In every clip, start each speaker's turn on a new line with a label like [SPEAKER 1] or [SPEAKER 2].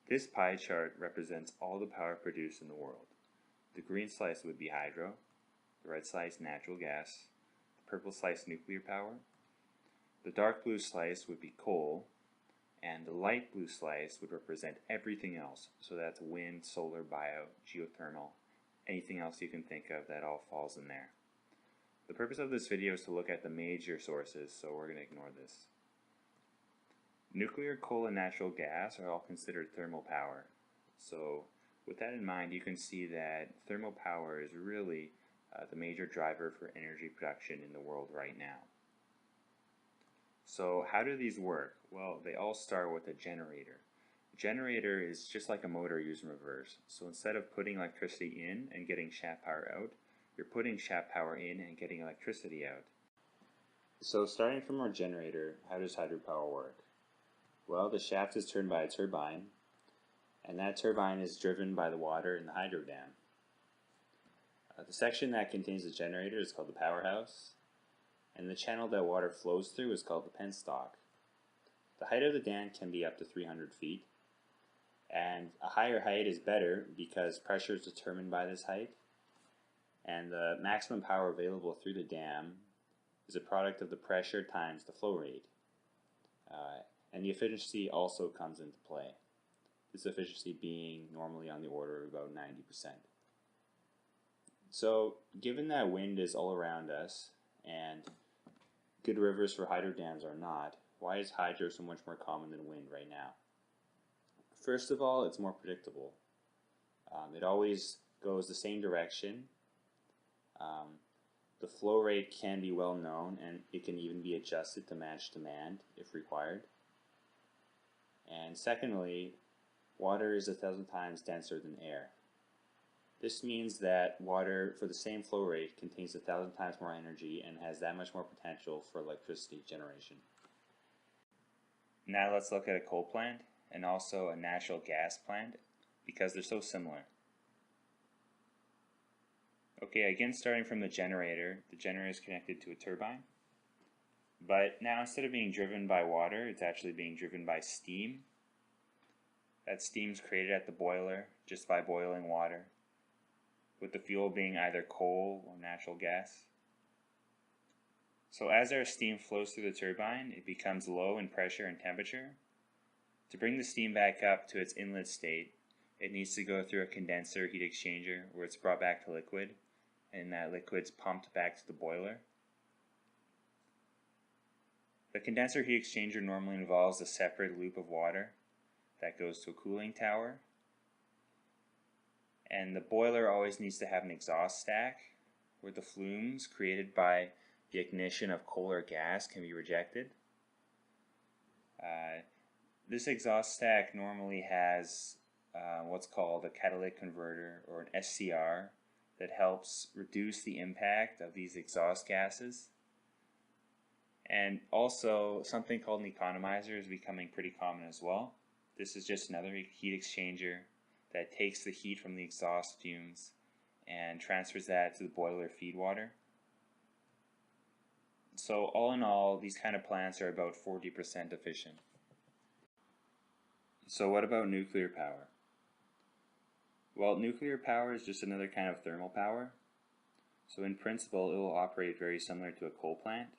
[SPEAKER 1] This pie chart represents all the power produced in the world. The green slice would be hydro, the red slice natural gas, the purple slice nuclear power, the dark blue slice would be coal, and the light blue slice would represent everything else. So that's wind, solar, bio, geothermal, anything else you can think of, that all falls in there. The purpose of this video is to look at the major sources, so we're going to ignore this. Nuclear, coal, and natural gas are all considered thermal power. So with that in mind, you can see that thermal power is really the major driver for energy production in the world right now. So how do these work? Well, they all start with a generator. A generator is just like a motor used in reverse. So instead of putting electricity in and getting shaft power out, you're putting shaft power in and getting electricity out. So starting from our generator, how does hydropower work? Well, the shaft is turned by a turbine, and that turbine is driven by the water in the hydro dam. The section that contains the generator is called the powerhouse, and the channel that water flows through is called the penstock. The height of the dam can be up to 300 feet, and a higher height is better because pressure is determined by this height, and the maximum power available through the dam is a product of the pressure times the flow rate. And the efficiency also comes into play, this efficiency being normally on the order of about 90%. So given that wind is all around us and good rivers for hydro dams are not, why is hydro so much more common than wind right now? First of all, it's more predictable. It always goes the same direction. The flow rate can be well known, and it can even be adjusted to match demand if required. And secondly, water is 1,000 times denser than air. This means that water, for the same flow rate, contains 1,000 times more energy and has that much more potential for electricity generation. Now let's look at a coal plant and also a natural gas plant, because they're so similar. Okay, again, starting from the generator is connected to a turbine. But now instead of being driven by water, it's actually being driven by steam. That steam is created at the boiler just by boiling water, with the fuel being either coal or natural gas. So as our steam flows through the turbine, it becomes low in pressure and temperature. To bring the steam back up to its inlet state, it needs to go through a condenser heat exchanger where it's brought back to liquid, and that liquid's pumped back to the boiler. The condenser heat exchanger normally involves a separate loop of water that goes to a cooling tower, and the boiler always needs to have an exhaust stack where the flumes created by the ignition of coal or gas can be rejected. This exhaust stack normally has what's called a catalytic converter, or an SCR, that helps reduce the impact of these exhaust gases. And also something called an economizer is becoming pretty common as well. This is just another heat exchanger that takes the heat from the exhaust fumes and transfers that to the boiler feed water. So all in all, these kind of plants are about 40% efficient. So what about nuclear power? Well, nuclear power is just another kind of thermal power. So in principle, it will operate very similar to a coal plant.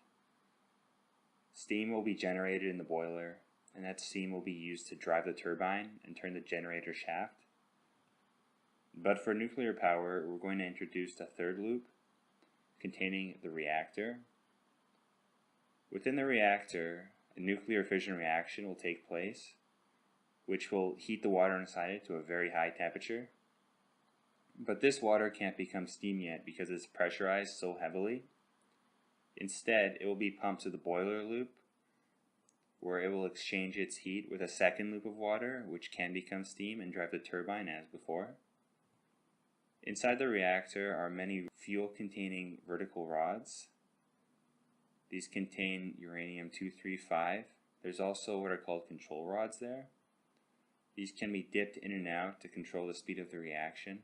[SPEAKER 1] Steam will be generated in the boiler, and that steam will be used to drive the turbine and turn the generator shaft. But for nuclear power, we're going to introduce a third loop containing the reactor. Within the reactor, a nuclear fission reaction will take place, which will heat the water inside it to a very high temperature. But this water can't become steam yet because it's pressurized so heavily. Instead, it will be pumped to the boiler loop, where it will exchange its heat with a second loop of water, which can become steam and drive the turbine as before. Inside the reactor are many fuel-containing vertical rods. These contain uranium-235. There's also what are called control rods there. These can be dipped in and out to control the speed of the reaction.